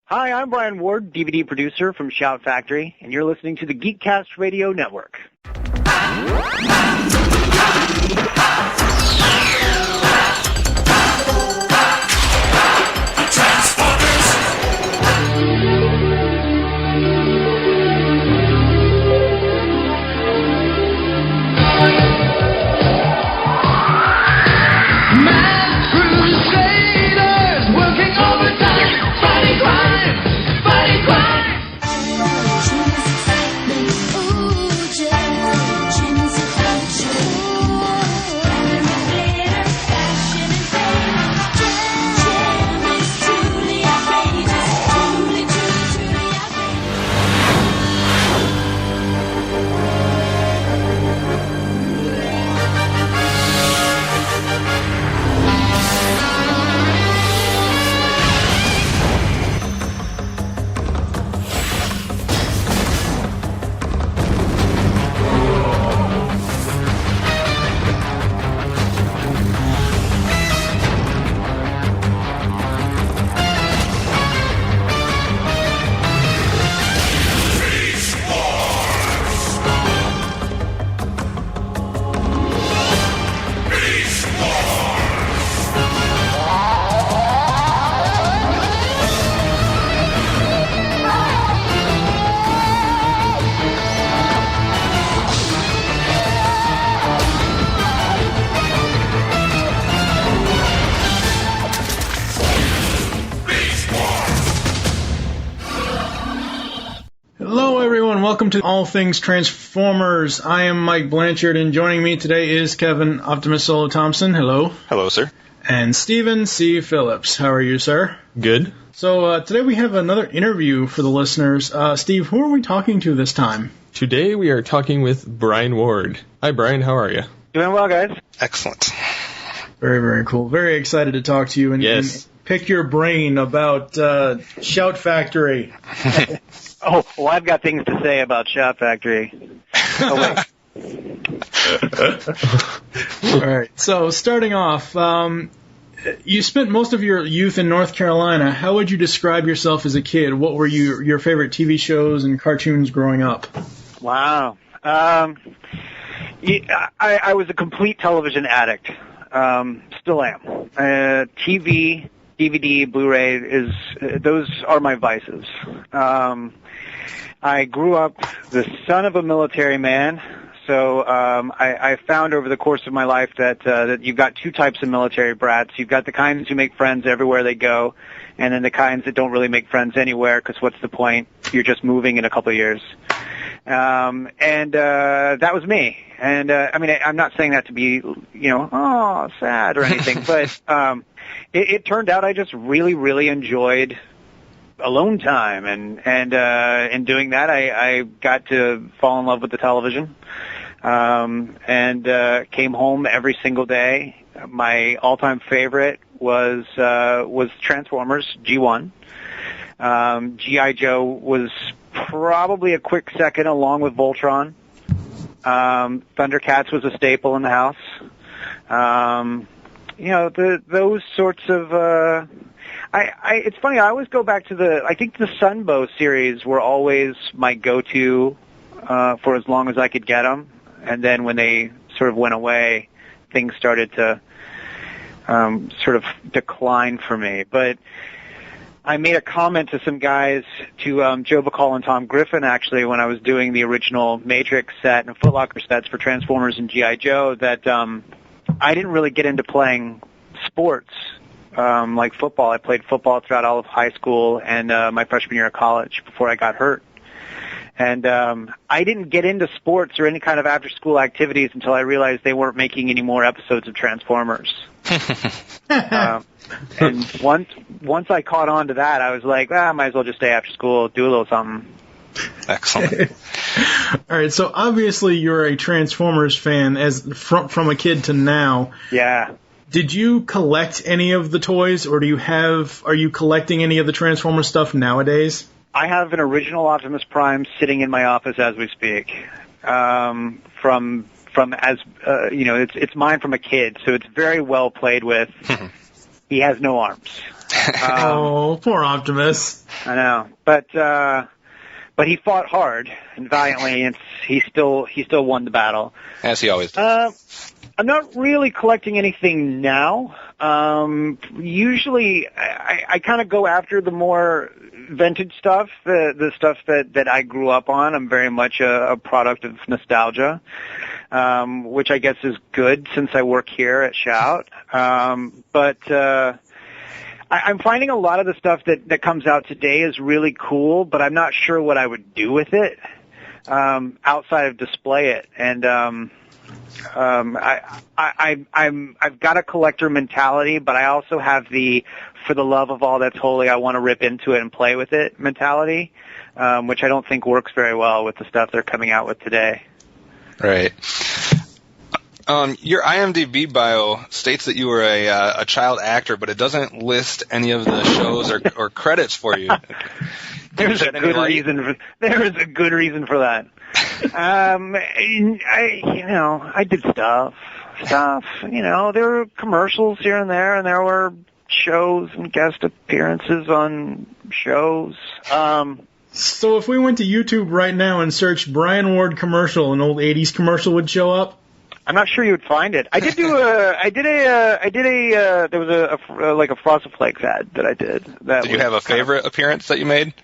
Hi, I'm Brian Ward, DVD producer from Shout Factory, and you're listening to the Geekcast Radio Network. Welcome to All Things Transformers. I am Mike Blanchard, and joining me today is Kevin Optimus Solo Thompson. Hello. Hello, sir. And Stephen C. Phillips. How are you, sir? Good. So today we have another interview for the listeners. Steve, who are we talking to this time? Today we are talking with Brian Ward. Hi, Brian. How are you? Doing well, guys. Excellent. Very, very cool. Very excited to talk to you and pick your brain about Shout Factory. Oh, well, I've got things to say about Shout Factory. Oh, wait. All right. So, starting off, you spent most of your youth in North Carolina. How would you describe yourself as a kid? What were your favorite TV shows and cartoons growing up? Wow. I was a complete television addict. Still am. TV, DVD, Blu-ray those are my vices. I grew up the son of a military man, so I found over the course of my life that you've got two types of military brats. You've got the kinds who make friends everywhere they go, and then the kinds that don't really make friends anywhere, because what's the point? You're just moving in a couple of years. That was me. And I mean, I'm not saying that to be, sad or anything, but it turned out I just really, really enjoyed alone time, and in doing that, I got to fall in love with the television, and came home every single day. My all-time favorite was Transformers G1. G.I. Joe was probably a quick second, along with Voltron. Thundercats was a staple in the house. Those sorts of. It's funny. I always go back to I think the Sunbow series were always my go-to for as long as I could get them, and then when they sort of went away, things started to sort of decline for me. But I made a comment to some guys, to Joe Bacall and Tom Griffin, actually, when I was doing the original Matrix set and Foot Locker sets for Transformers and G.I. Joe, that I didn't really get into playing sports like football. I played football throughout all of high school and my freshman year of college before I got hurt. And I didn't get into sports or any kind of after-school activities until I realized they weren't making any more episodes of Transformers. And once I caught on to that, I was like, I might as well just stay after school, do a little something. Excellent. All right, so obviously you're a Transformers fan from a kid to now. Yeah. Did you collect any of the toys, or are you collecting any of the Transformers stuff nowadays? I have an original Optimus Prime sitting in my office as we speak. It's mine from a kid, so it's very well played with. He has no arms. Oh, poor Optimus. I know, but he fought hard and valiantly, and he still won the battle. As he always does. I'm not really collecting anything now. Usually, I kind of go after the more vintage stuff, the stuff that I grew up on. I'm very much a product of nostalgia, which I guess is good since I work here at Shout. But I'm finding a lot of the stuff that comes out today is really cool, but I'm not sure what I would do with it outside of display it. And I've got a collector mentality, but I also have for the love of all that's holy, I want to rip into it and play with it mentality, which I don't think works very well with the stuff they're coming out with today. Right. Your IMDb bio states that you were a child actor, but it doesn't list any of the shows or credits for you. There's a good reason. There is a good reason for that. I did stuff. There were commercials here and there were shows and guest appearances on shows. So if we went to YouTube right now and searched Brian Ward commercial, an old '80s commercial would show up. I'm not sure you would find it. I did there was a Frosted Flakes ad that I did. Did you have a favorite appearance that you made?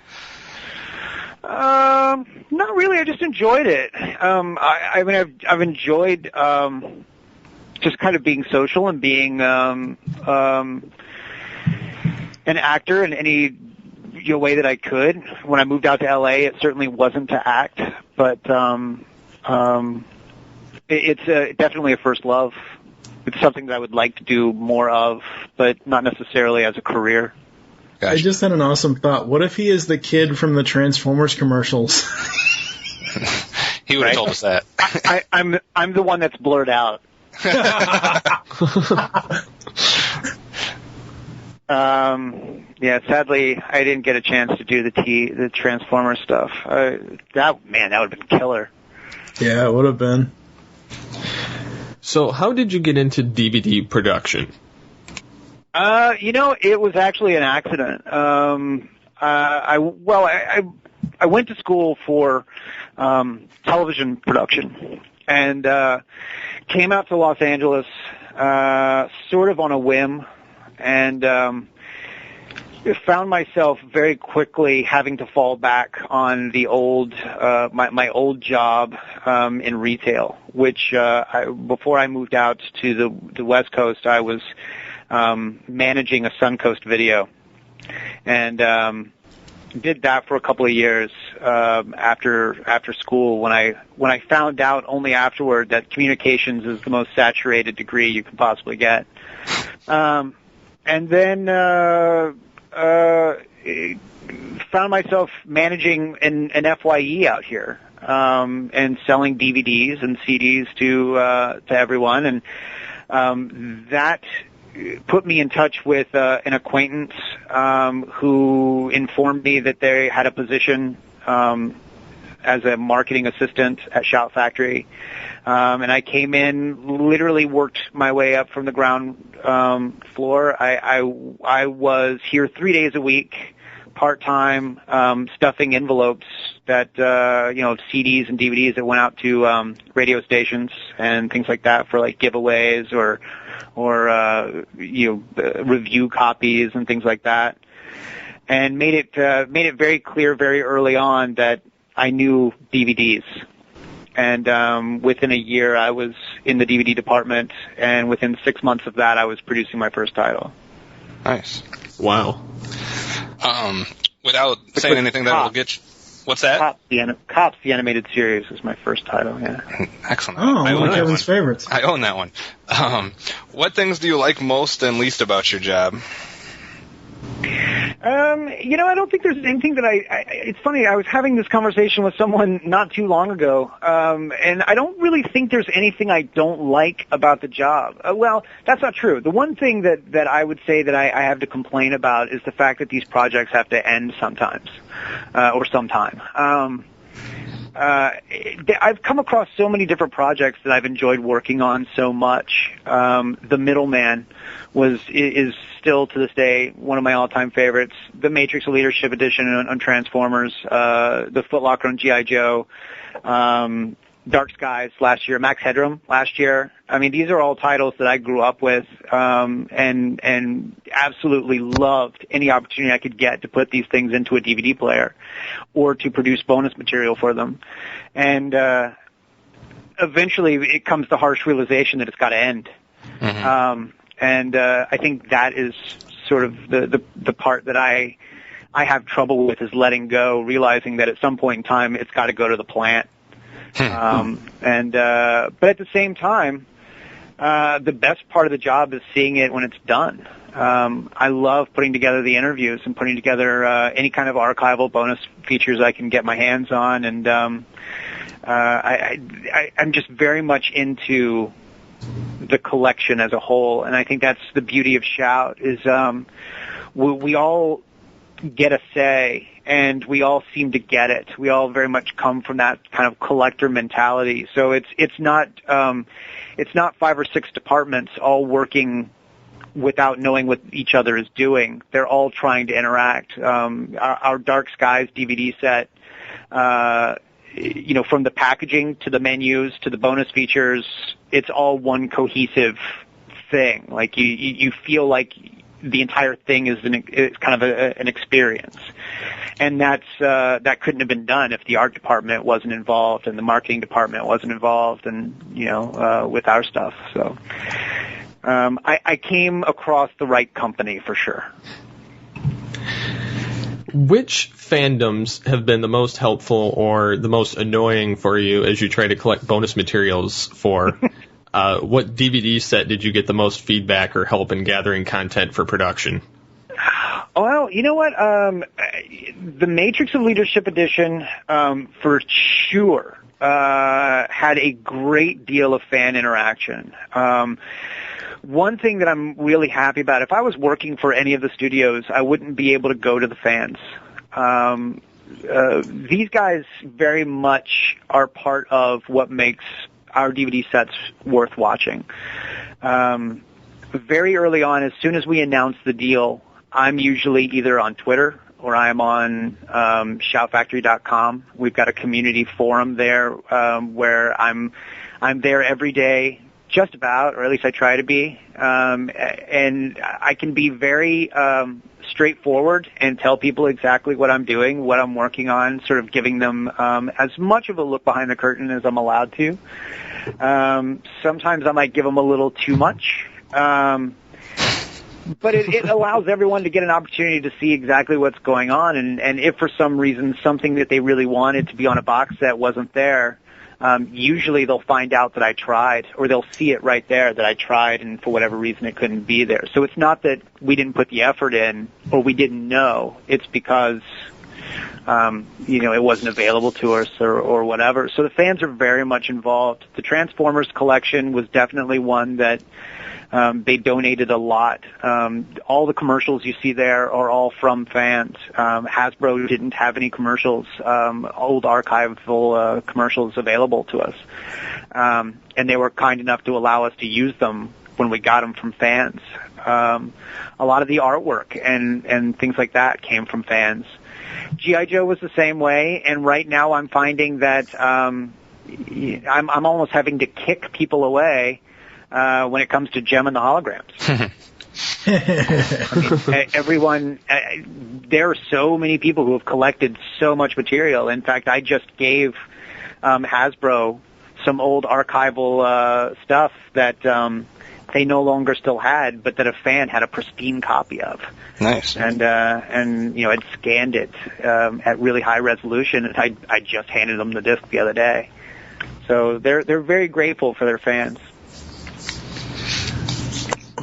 Not really. I just enjoyed it. I've enjoyed just kind of being social and being an actor in any way that I could. When I moved out to LA, it certainly wasn't to act, but it's definitely a first love. It's something that I would like to do more of, but not necessarily as a career. Gotcha. I just had an awesome thought. What if he is the kid from the Transformers commercials? He would have told us that. I'm the one that's blurred out. Yeah, sadly, I didn't get a chance to do the Transformers stuff. That would have been killer. Yeah, it would have been. So, how did you get into DVD production? It was actually an accident. I went to school for television production and came out to Los Angeles sort of on a whim, and found myself very quickly having to fall back on the old my old job in retail, which before I moved out to the West Coast, I was managing a Suncoast Video, and did that for a couple of years after school. When I found out only afterward that communications is the most saturated degree you can possibly get, and then found myself managing an FYE out here and selling DVDs and CDs to everyone, and that put me in touch with an acquaintance who informed me that they had a position as a marketing assistant at Shout Factory, and I came in, literally worked my way up from the ground floor. I was here 3 days a week, part-time, stuffing envelopes that CDs and DVDs that went out to radio stations and things like that for like giveaways or review copies and things like that, and made it very clear very early on that I knew DVDs. And within a year, I was in the DVD department, and within 6 months of that, I was producing my first title. Nice. Wow. Without saying anything that will get you... What's that? Cops, the animated series, was my first title, yeah. Excellent. Oh, one of Kevin's favorites. I own that one. What things do you like most and least about your job? I don't think there's anything that it's funny, I was having this conversation with someone not too long ago, and I don't really think there's anything I don't like about the job. Well, that's not true. The one thing that I would say that I have to complain about is the fact that these projects have to end sometimes, or sometime. I've come across so many different projects that I've enjoyed working on so much. The Middleman is still to this day one of my all-time favorites. The Matrix Leadership Edition on Transformers, the Foot Locker on G.I. Joe, Dark Skies last year, Max Headroom last year. I mean, these are all titles that I grew up with, and absolutely loved any opportunity I could get to put these things into a DVD player or to produce bonus material for them. And eventually it comes to harsh realization that it's got to end. Mm-hmm. I think that is sort of the part that I have trouble with, is letting go, realizing that at some point in time it's got to go to the plant. But at the same time, the best part of the job is seeing it when it's done. I love putting together the interviews and putting together any kind of archival bonus features I can get my hands on, and I'm just very much into the collection as a whole, and I think that's the beauty of Shout, is we all get a say, and we all seem to get it. We all very much come from that kind of collector mentality. So it's not 5 or 6 departments all working without knowing what each other is doing. They're all trying to interact. Our Dark Skies DVD set, from the packaging to the menus to the bonus features, it's all one cohesive thing. Like you feel like the entire thing is kind of an experience, and that couldn't have been done if the art department wasn't involved and the marketing department wasn't involved, and with our stuff. So I came across the right company for sure. Which fandoms have been the most helpful or the most annoying for you as you try to collect bonus materials for? What DVD set did you get the most feedback or help in gathering content for production? Well, you know what? The Matrix of Leadership Edition, for sure, had a great deal of fan interaction. One thing that I'm really happy about, if I was working for any of the studios, I wouldn't be able to go to the fans. These guys very much are part of what makes our DVD sets worth watching. Very early on, as soon as we announce the deal, I'm usually either on Twitter or I'm on shoutfactory.com. We've got a community forum there where I'm there every day, just about, or at least I try to be. And I can be very straightforward and tell people exactly what I'm doing, what I'm working on, sort of giving them as much of a look behind the curtain as I'm allowed to. Sometimes I might give them a little too much. But it allows everyone to get an opportunity to see exactly what's going on. And if for some reason something that they really wanted to be on a box set wasn't there, usually they'll find out that I tried, or they'll see it right there that I tried, and for whatever reason it couldn't be there. So it's not that we didn't put the effort in or we didn't know. It's because it wasn't available to us or whatever. So the fans are very much involved. The Transformers collection was definitely one that they donated a lot. All the commercials you see there are all from fans. Hasbro didn't have any commercials, old archival commercials available to us. And they were kind enough to allow us to use them when we got them from fans. A lot of the artwork and things like that came from fans. G.I. Joe was the same way, and right now I'm finding that I'm almost having to kick people away when it comes to Gem and the Holograms. I mean, everyone, there are so many people who have collected so much material. In fact, I just gave Hasbro some old archival stuff that they no longer still had, but that a fan had a pristine copy of. Nice. And I'd scanned it at really high resolution, and I just handed them the disc the other day. So they're very grateful for their fans.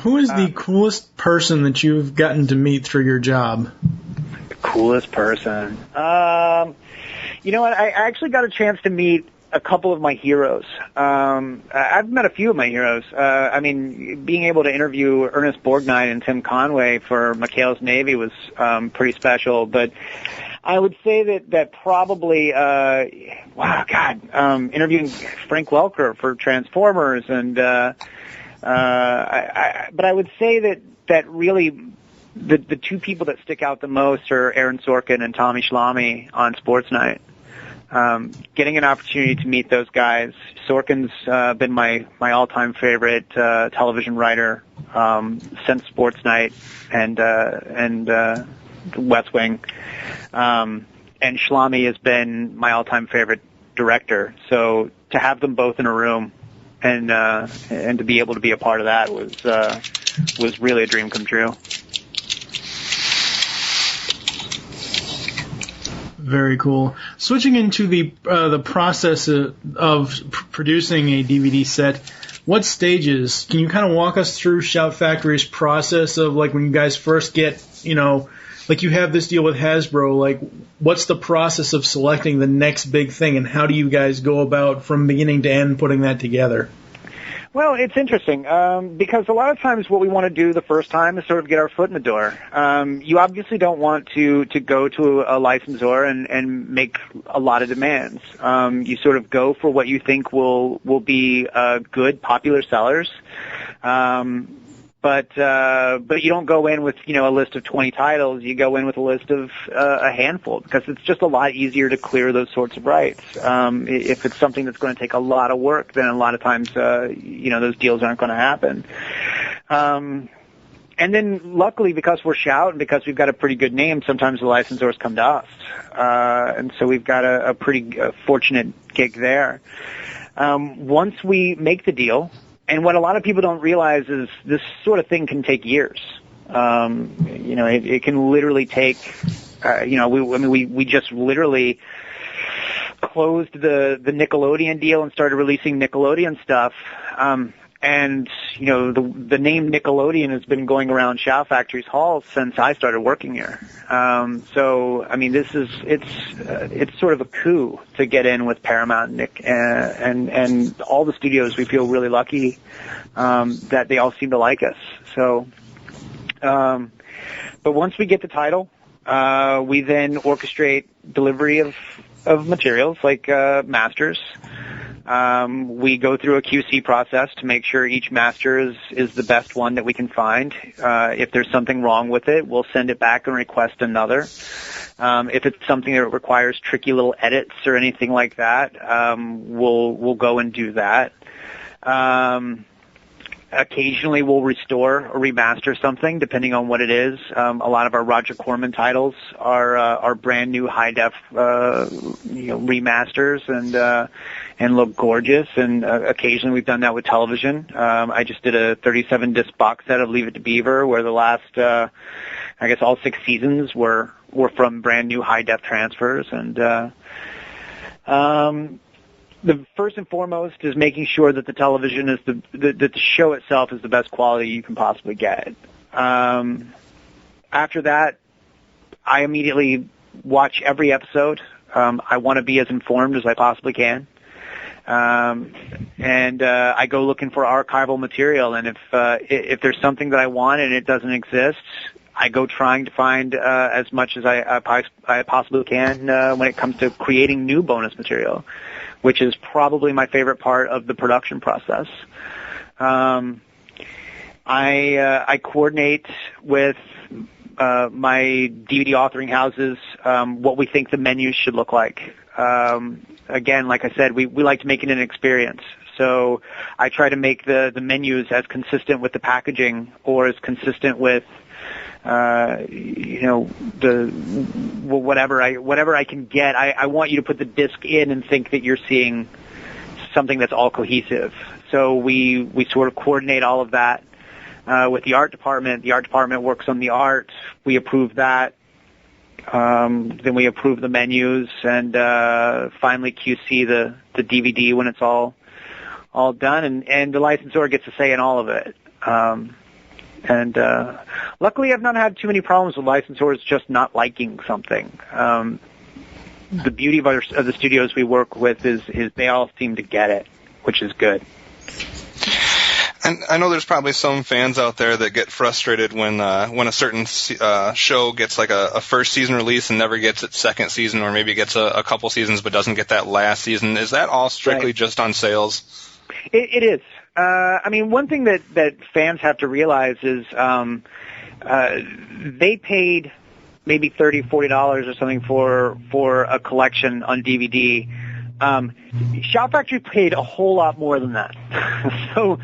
Who is the coolest person that you've gotten to meet through your job? The coolest person? You know what? I actually got a chance to meet a couple of my heroes. I've met a few of my heroes. Being able to interview Ernest Borgnine and Tim Conway for McHale's Navy was pretty special. But I would say that probably, interviewing Frank Welker for Transformers, and but I would say that really the two people that stick out the most are Aaron Sorkin and Tommy Schlamme on Sports Night. Getting an opportunity to meet those guys. Sorkin's been my all-time favorite television writer since Sports Night and West Wing. And Schlamme has been my all-time favorite director. So to have them both in a room and to be able to be a part of that was really a dream come true. Very cool. Switching into the process of producing a DVD set, what stages can you kind of walk us through Shout Factory's process of, like, when you guys first get, like you have this deal with Hasbro, like what's the process of selecting the next big thing, and how do you guys go about from beginning to end putting that together? Well, it's interesting because a lot of times what we want to do the first time is sort of get our foot in the door. You obviously don't want to go to a licensor and make a lot of demands. You sort of go for what you think will be good, popular sellers. But you don't go in with, a list of 20 titles. You go in with a list of a handful, because it's just a lot easier to clear those sorts of rights. If it's something that's going to take a lot of work, then a lot of times, those deals aren't going to happen. And then luckily, because we're Shout and because we've got a pretty good name, sometimes the licensors come to us. And so we've got a pretty fortunate gig there. Once we make the deal, and what a lot of people don't realize is this sort of thing can take years. It can literally take, we just literally closed the Nickelodeon deal and started releasing Nickelodeon stuff. And the name Nickelodeon has been going around Shout Factory's halls since I started working here. So I mean, it's sort of a coup to get in with Paramount, Nick, and all the studios. We feel really lucky that they all seem to like us. So, but once we get the title, we then orchestrate delivery of materials like masters. We go through a QC process to make sure each master is the best one that we can find. If there's something wrong with it, we'll send it back and request another. If it's something that requires tricky little edits or anything like that, we'll go and do that. Occasionally we'll restore or remaster something, depending on what it is. A lot of our Roger Corman titles are brand new high def, remasters and look gorgeous. And occasionally we've done that with television. I just did a 37 disc box set of Leave It to Beaver, where the last, all 6 seasons were from brand new high def transfers. And the first and foremost is making sure that the television is that the show itself is the best quality you can possibly get. After that, I immediately watch every episode. I want to be as informed as I possibly can. And I go looking for archival material, and if there's something that I want and it doesn't exist, I go trying to find as much as I possibly can when it comes to creating new bonus material, which is probably my favorite part of the production process. I coordinate with my DVD authoring houses what we think the menus should look like. Again, like I said, we like to make it an experience. So I try to make the menus as consistent with the packaging or as consistent with whatever I can get. I want you to put the disc in and think that you're seeing something that's all cohesive. So we sort of coordinate all of that with the art department. The art department works on the art. We approve that. Then we approve the menus and finally QC the DVD when it's all done, and the licensor gets a say in all of it. And luckily, I've not had too many problems with licensors just not liking something. The beauty of the studios we work with is they all seem to get it, which is good. And I know there's probably some fans out there that get frustrated when a certain show gets like a first season release and never gets its second season, or maybe gets a couple seasons but doesn't get that last season. Is that all strictly just on sales? It is. I mean, one thing that fans have to realize is they paid maybe $30, $40 or something for a collection on DVD. Shout Factory paid a whole lot more than that. so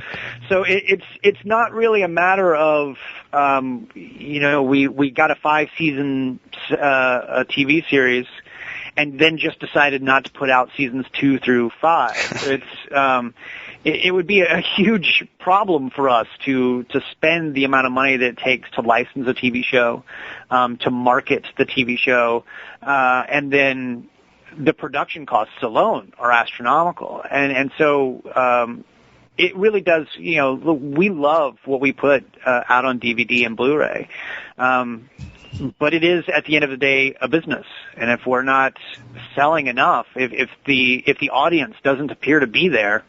it's not really a matter of we got a 5-season TV series and then just decided not to put out seasons 2 through 5. It would be a huge problem for us to spend the amount of money that it takes to license a TV show, to market the TV show, and then the production costs alone are astronomical. And so it really does, we love what we put out on DVD and Blu-ray. But it is, at the end of the day, a business. And if we're not selling enough, if the audience doesn't appear to be there,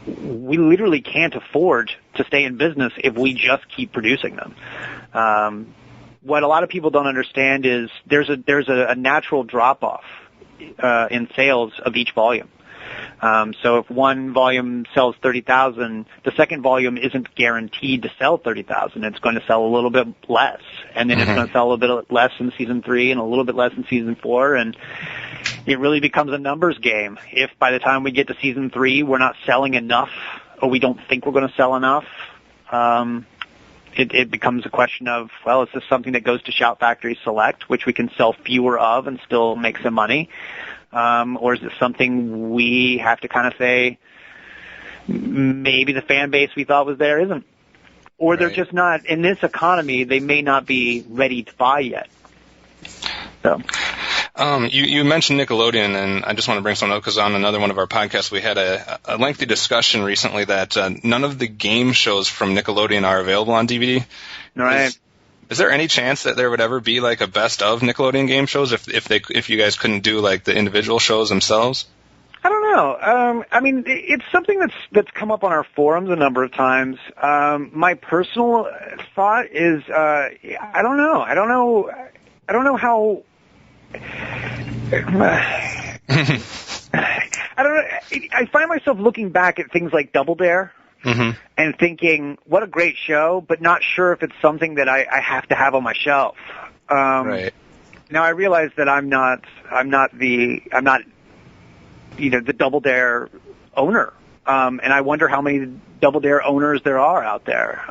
we literally can't afford to stay in business if we just keep producing them. What a lot of people don't understand is there's a natural drop-off in sales of each volume. So if one volume sells 30,000, the second volume isn't guaranteed to sell 30,000. It's going to sell a little bit less, and then it's going to sell a little bit less in season 3 and a little bit less in season 4, and it really becomes a numbers game. If by the time we get to season 3 we're not selling enough, or we don't think we're going to sell enough, it becomes a question of, well, is this something that goes to Shout Factory Select, which we can sell fewer of and still make some money? Or is it something we have to kind of say, maybe the fan base we thought was there isn't? Or they're just not, in this economy, they may not be ready to buy yet. So. You mentioned Nickelodeon, and I just want to bring something up because on another one of our podcasts we had a lengthy discussion recently that none of the game shows from Nickelodeon are available on DVD. Right. Is there any chance that there would ever be like a best of Nickelodeon game shows if you guys couldn't do like the individual shows themselves? I don't know. I mean, it's something that's come up on our forums a number of times. My personal thought is, I don't know. I don't know how. I don't know. I find myself looking back at things like Double Dare. Mm-hmm. And thinking, what a great show, but not sure if it's something that I have to have on my shelf. Right. Now I realize that I'm not the Double Dare owner. And I wonder how many Double Dare owners there are out there.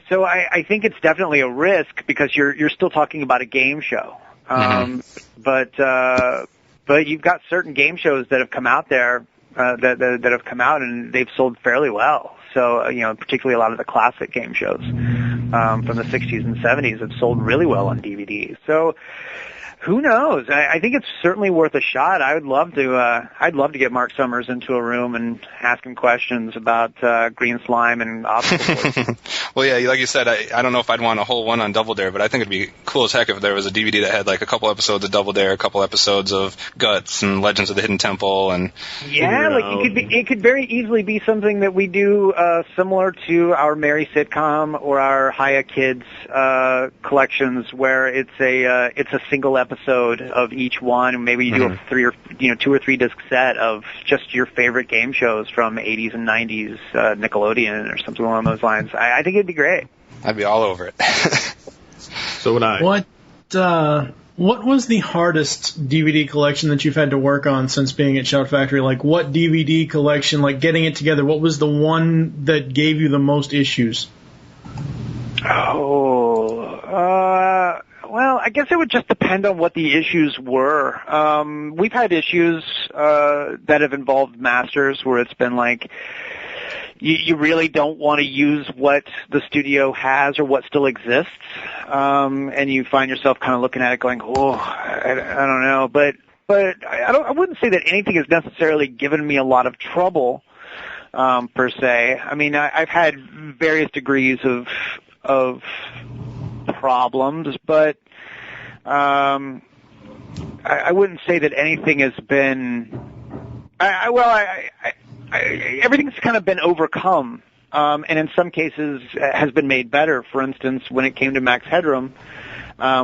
So I think it's definitely a risk because you're still talking about a game show. But you've got certain game shows that have come out there that have come out and they've sold fairly well. So, particularly a lot of the classic game shows from the 60s and 70s have sold really well on DVD. So, who knows? I think it's certainly worth a shot. I'd love to get Mark Summers into a room and ask him questions about green slime and obstacle courses. Well, yeah, like you said, I don't know if I'd want a whole one on Double Dare, but I think it'd be cool as heck if there was a DVD that had like a couple episodes of Double Dare, a couple episodes of Guts and Legends of the Hidden Temple, and it could very easily be something that we do similar to our Merry Sitcom or our Hiya Kids collections, where it's a single episode of each one, and maybe you do a 2 or 3 disc set of just your favorite game shows from 80s and 90s Nickelodeon or something along those lines. I think it'd be great. I'd be all over it. So would I. What was the hardest DVD collection that you've had to work on since being at Shout Factory? Like, what DVD collection, like getting it together, what was the one that gave you the most issues? Well, I guess it would just depend on what the issues were. We've had issues that have involved masters where it's been like you really don't want to use what the studio has or what still exists, and you find yourself kind of looking at it going, I don't know. But I wouldn't say that anything has necessarily given me a lot of trouble per se. I mean, I've had various degrees of problems, but I wouldn't say that anything has been. Everything's kind of been overcome and in some cases has been made better. For instance, when it came to Max Headroom,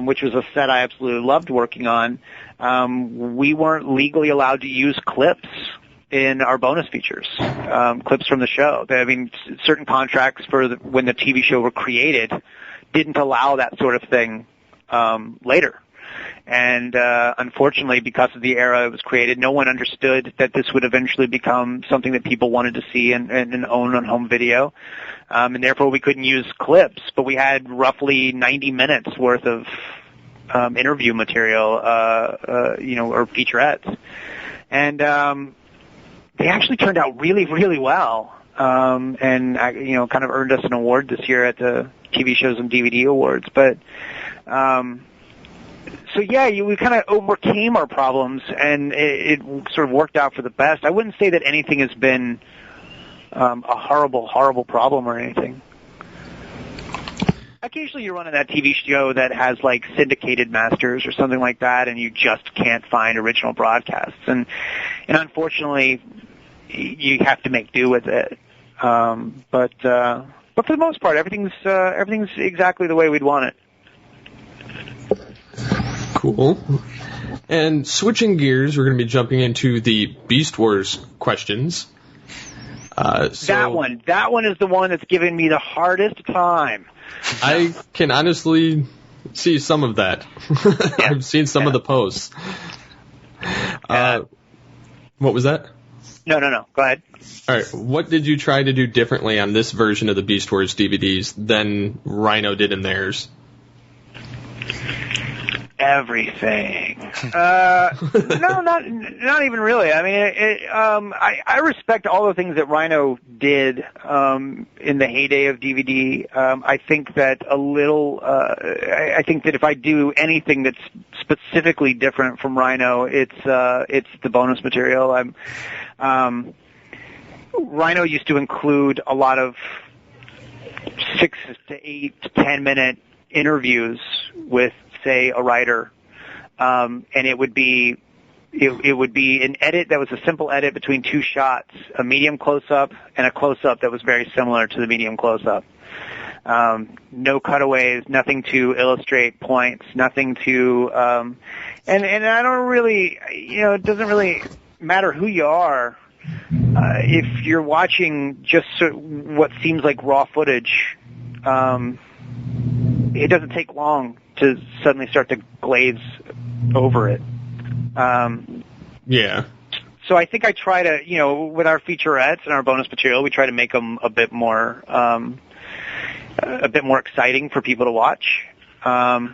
which was a set I absolutely loved working on, we weren't legally allowed to use clips in our bonus features, clips from the show. I mean, certain contracts for when the TV show were created didn't allow that sort of thing later. And unfortunately, because of the era it was created, no one understood that this would eventually become something that people wanted to see and own on home video. And therefore, we couldn't use clips, but we had roughly 90 minutes worth of interview material, or featurettes. And they actually turned out really, really well. And kind of earned us an award this year at the TV Shows and DVD Awards. But so yeah, we kind of overcame our problems, and it sort of worked out for the best. I wouldn't say that anything has been a horrible, horrible problem or anything. Occasionally you run on that TV show that has like syndicated masters or something like that, and you just can't find original broadcasts, and unfortunately you have to make do with it. But for the most part, everything's exactly the way we'd want it. Cool. And switching gears, we're going to be jumping into the Beast Wars questions. That one is the one that's given me the hardest time. I can honestly see some of that. Yeah. I've seen some of the posts. What was that? No. Go ahead. All right. What did you try to do differently on this version of the Beast Wars DVDs than Rhino did in theirs? Everything. No, not even really. I mean, I respect all the things that Rhino did in the heyday of DVD. I think that I think that if I do anything that's specifically different from Rhino, it's the bonus material. Rhino used to include a lot of 6 to 8 to 10 minute interviews with, say, a writer, and it would be an edit that was a simple edit between two shots, a medium close-up and a close-up that was very similar to the medium close-up. No cutaways, nothing to illustrate points, nothing to, and I don't really, it doesn't really matter who you are. If you're watching just what seems like raw footage, it doesn't take long to suddenly start to glaze over it. Yeah. So I think I try to, with our featurettes and our bonus material, we try to make them a bit more exciting for people to watch. But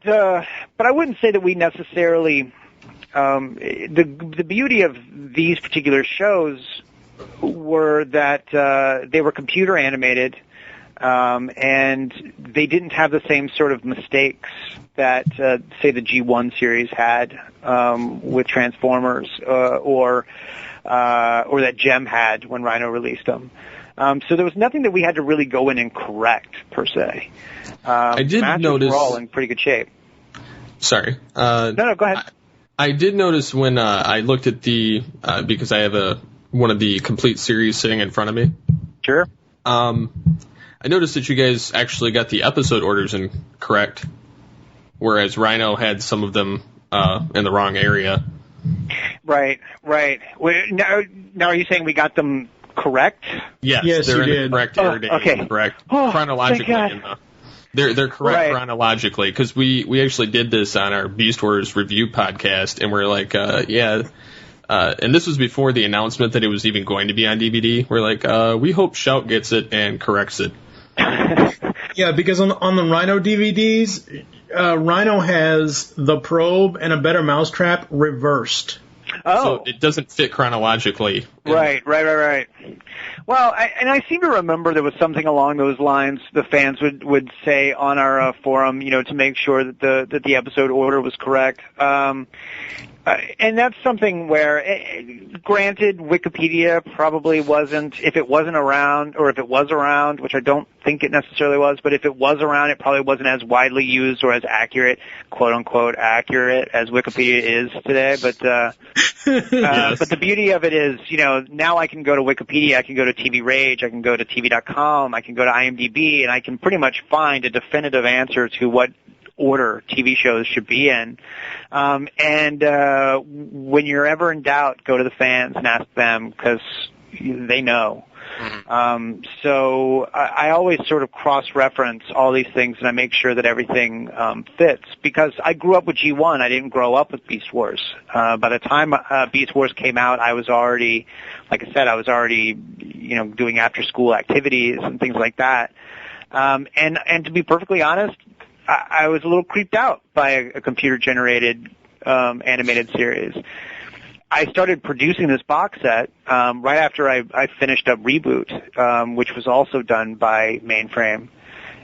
I wouldn't say that we necessarily. The beauty of these particular shows were that they were computer animated. And they didn't have the same sort of mistakes that, say, the G1 series had with Transformers, or that Gem had when Rhino released them. So there was nothing that we had to really go in and correct per se. I did notice we're all in pretty good shape. Sorry. No, go ahead. I did notice when I looked at the because I have one of the complete series sitting in front of me. Sure. I noticed that you guys actually got the episode orders correct, whereas Rhino had some of them in the wrong area. Right. Now are you saying we got them correct? Yes, they're in the correct area. Okay. Correct. Chronologically. They're correct chronologically, because we actually did this on our Beast Wars review podcast, and we're like, and this was before the announcement that it was even going to be on DVD. We're like, we hope Shout gets it and corrects it. Yeah, because on the Rhino DVDs, Rhino has the probe and a better mousetrap reversed. Oh. So it doesn't fit chronologically. Right. Well, I seem to remember there was something along those lines the fans would say on our forum, to make sure that the episode order was correct. And that's something where, granted, Wikipedia probably wasn't, if it wasn't around, or if it was around, which I don't think it necessarily was, but if it was around, it probably wasn't as widely used or as accurate, quote-unquote accurate, as Wikipedia is today. But Yes. But the beauty of it is, now I can go to Wikipedia, I can go to TV Rage, I can go to TV.com, I can go to IMDb, and I can pretty much find a definitive answer to what order TV shows should be in. When you're ever in doubt, go to the fans and ask them, because they know. So I always sort of cross-reference all these things, and I make sure that everything fits, because I grew up with G1. I didn't grow up with Beast Wars. By the time Beast Wars came out, I was already, like I said, doing after-school activities and things like that. And to be perfectly honest, I was a little creeped out by a computer-generated animated series. I started producing this box set right after I finished up Reboot, which was also done by Mainframe.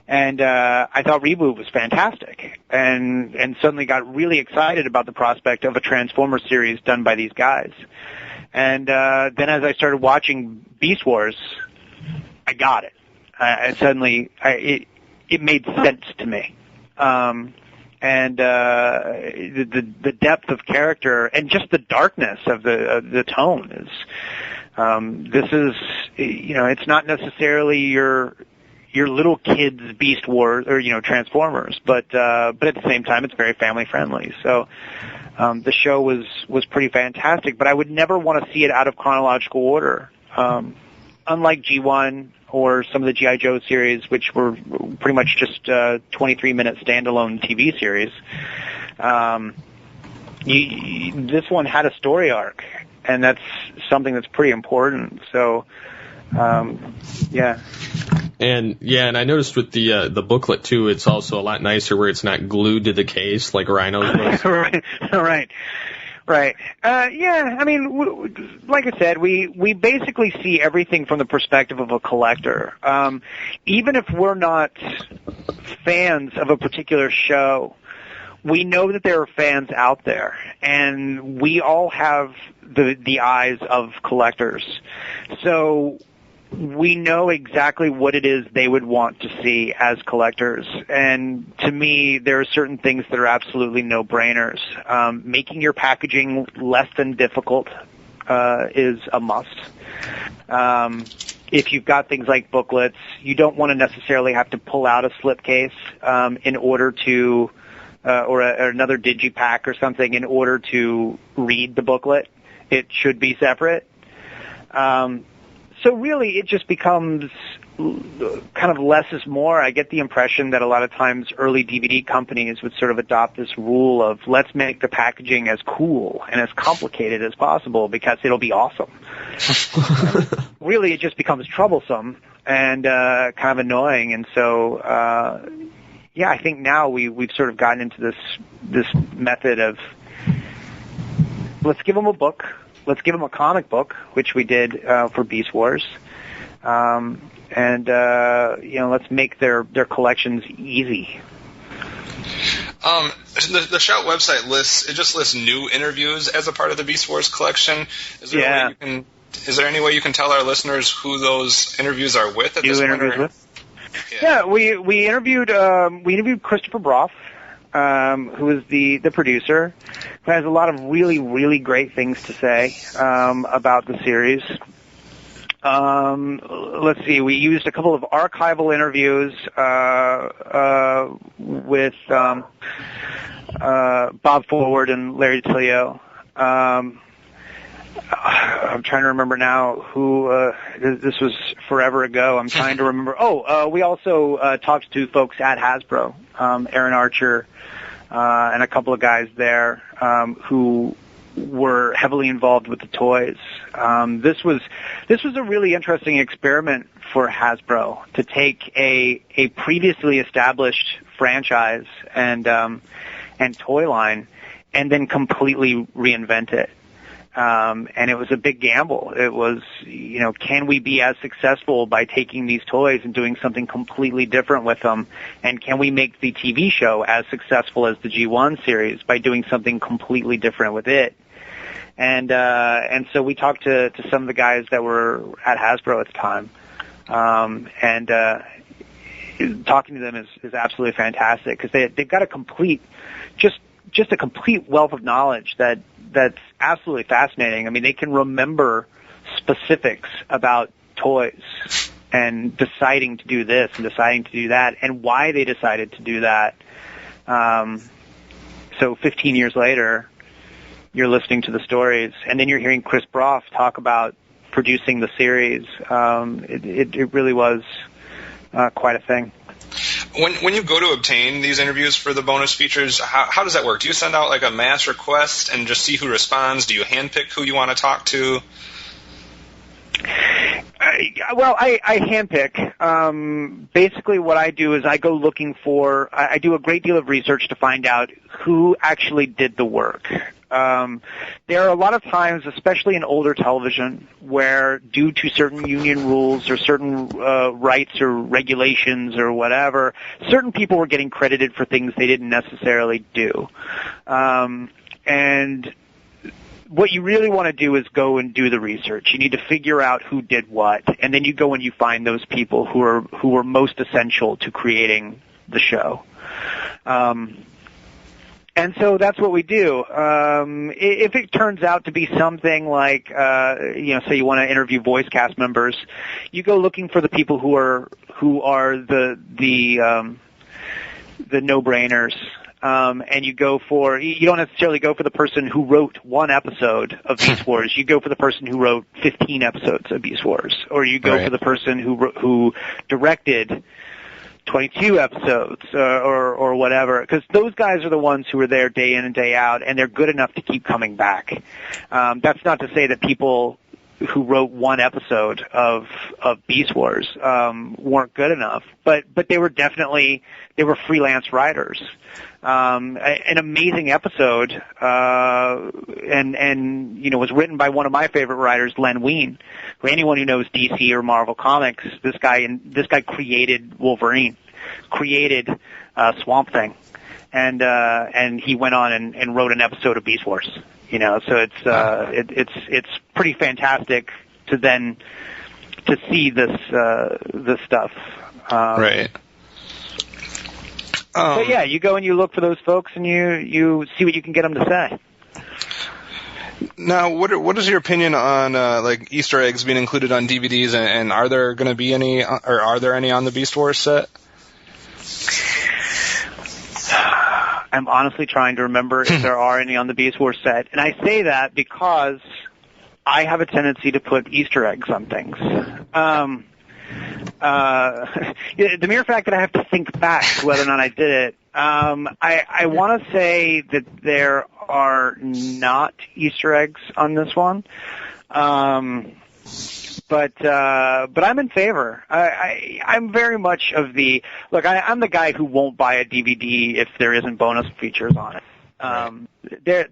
And I thought Reboot was fantastic, and suddenly got really excited about the prospect of a Transformers series done by these guys. And then as I started watching Beast Wars, I got it. It made sense to me. The depth of character and just the darkness of the tone is, it's not necessarily your little kids Beast Wars or Transformers, but at the same time it's very family friendly. So the show was pretty fantastic, but I would never want to see it out of chronological order. Unlike G1 or some of the G.I. Joe series, which were pretty much just 23-minute standalone TV series, this one had a story arc, and that's something that's pretty important. So, yeah. And I noticed with the booklet too, it's also a lot nicer where it's not glued to the case like Rhino's was. Right. I mean, like I said, we basically see everything from the perspective of a collector. Even if we're not fans of a particular show, we know that there are fans out there, and we all have the eyes of collectors. So we know exactly what it is they would want to see as collectors. And to me, there are certain things that are absolutely no-brainers. Making your packaging less than difficult is a must. If you've got things like booklets, you don't want to necessarily have to pull out a slipcase in order to, or another digipack or something in order to read the booklet. It should be separate. So really, it just becomes kind of less is more. I get the impression that a lot of times early DVD companies would sort of adopt this rule of let's make the packaging as cool and as complicated as possible because it'll be awesome. Really, it just becomes troublesome and kind of annoying. And so, I think now we've sort of gotten into this method of let's give them a book. Let's give them a comic book, which we did for Beast Wars, and let's make their collections easy. The Shout website lists new interviews as a part of the Beast Wars collection. Is there any way you can tell our listeners who those interviews are with at this point? Yeah, we interviewed Christopher Broff, who is the producer, who has a lot of really, really great things to say about the series. Let's see, we used a couple of archival interviews with Bob Forward and Larry DiTilio. I'm trying to remember now who, this was forever ago. I'm trying to remember. We also talked to folks at Hasbro, Aaron Archer, and a couple of guys there who were heavily involved with the toys. This was a really interesting experiment for Hasbro to take a previously established franchise and toy line and then completely reinvent it. And it was a big gamble. It was, can we be as successful by taking these toys and doing something completely different with them? And can we make the TV show as successful as the G1 series by doing something completely different with it? And so we talked to some of the guys that were at Hasbro at the time. And talking to them is absolutely fantastic because they've got a complete, just just a complete wealth of knowledge that's absolutely fascinating. I mean, they can remember specifics about toys and deciding to do this and deciding to do that and why they decided to do that. So 15 years later, you're listening to the stories, and then you're hearing Chris Broff talk about producing the series. It really was quite a thing. When you go to obtain these interviews for the bonus features, how does that work? Do you send out like a mass request and just see who responds? Do you handpick who you want to talk to? I handpick. Basically, what I do is I go looking for. I do a great deal of research to find out who actually did the work. There are a lot of times, especially in older television, where due to certain union rules or certain rights or regulations or whatever, certain people were getting credited for things they didn't necessarily do. And what you really want to do is go and do the research. You need to figure out who did what, and then you go and you find those people who were most essential to creating the show. And so that's what we do. If it turns out to be something like, say you want to interview voice cast members, you go looking for the people who are the no-brainers. And you don't necessarily go for the person who wrote one episode of Beast Wars. You go for the person who wrote 15 episodes of Beast Wars, or you go for the person who directed 22 episodes, or whatever, because those guys are the ones who are there day in and day out, and they're good enough to keep coming back. That's not to say that people who wrote one episode of Beast Wars weren't good enough, but they were freelance writers. An amazing episode, and was written by one of my favorite writers, Len Wein. For anyone who knows DC or Marvel Comics, this guy created Wolverine, created Swamp Thing, and he went on and wrote an episode of Beast Wars. So it's pretty fantastic to see this stuff. Right. But yeah, you go and you look for those folks, and you see what you can get them to say. Now, what is your opinion on like Easter eggs being included on DVDs, and are there going to be any, or are there any on the Beast Wars set? I'm honestly trying to remember if there are any on the Beast Wars set, and I say that because I have a tendency to put Easter eggs on things. The mere fact that I have to think back to whether or not I did it, I want to say that there are not Easter eggs on this one, but I'm in favor. I'm very much of the look. I'm the guy who won't buy a DVD if there isn't bonus features on it.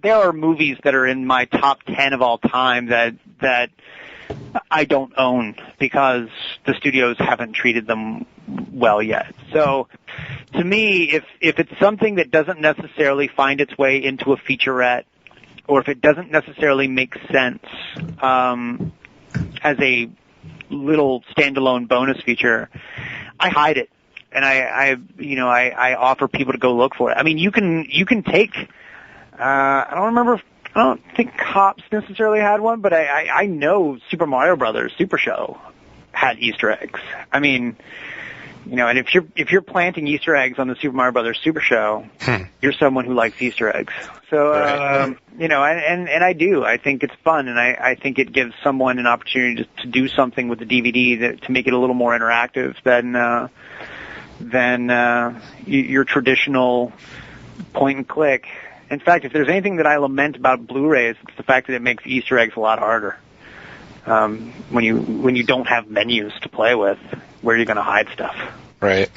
There are movies that are in my top 10 of all time that I don't own because the studios haven't treated them well yet. So, to me, if it's something that doesn't necessarily find its way into a featurette, or if it doesn't necessarily make sense as a little standalone bonus feature, I hide it, and I offer people to go look for it. I mean, you can take. I don't think Cops necessarily had one, but I know Super Mario Brothers Super Show had Easter eggs. I mean, and if you're planting Easter eggs on the Super Mario Brothers Super Show, you're someone who likes Easter eggs. So, and I do. I think it's fun, and I think it gives someone an opportunity to do something with the DVD to make it a little more interactive than your traditional point and click. In fact, if there's anything that I lament about Blu-rays, it's the fact that it makes Easter eggs a lot harder. When you don't have menus to play with, where are you going to hide stuff? Right.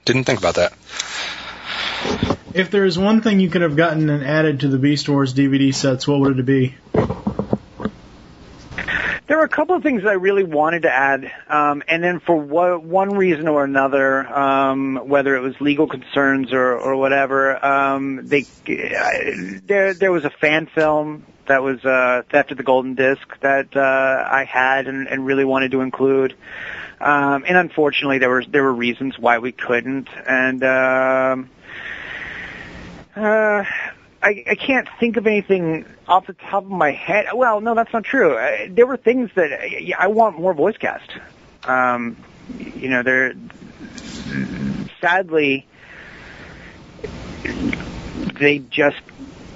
Didn't think about that. If there is one thing you could have gotten and added to the Beast Wars DVD sets, what would it be? There were a couple of things I really wanted to add, and then for one reason or another, whether it was legal concerns or whatever, there was a fan film that was Theft of the Golden Disc that I had and really wanted to include, and unfortunately there were reasons why we couldn't, and I can't think of anything off the top of my head. Well, no, that's not true. There were things that I want more voice cast. They're sadly they just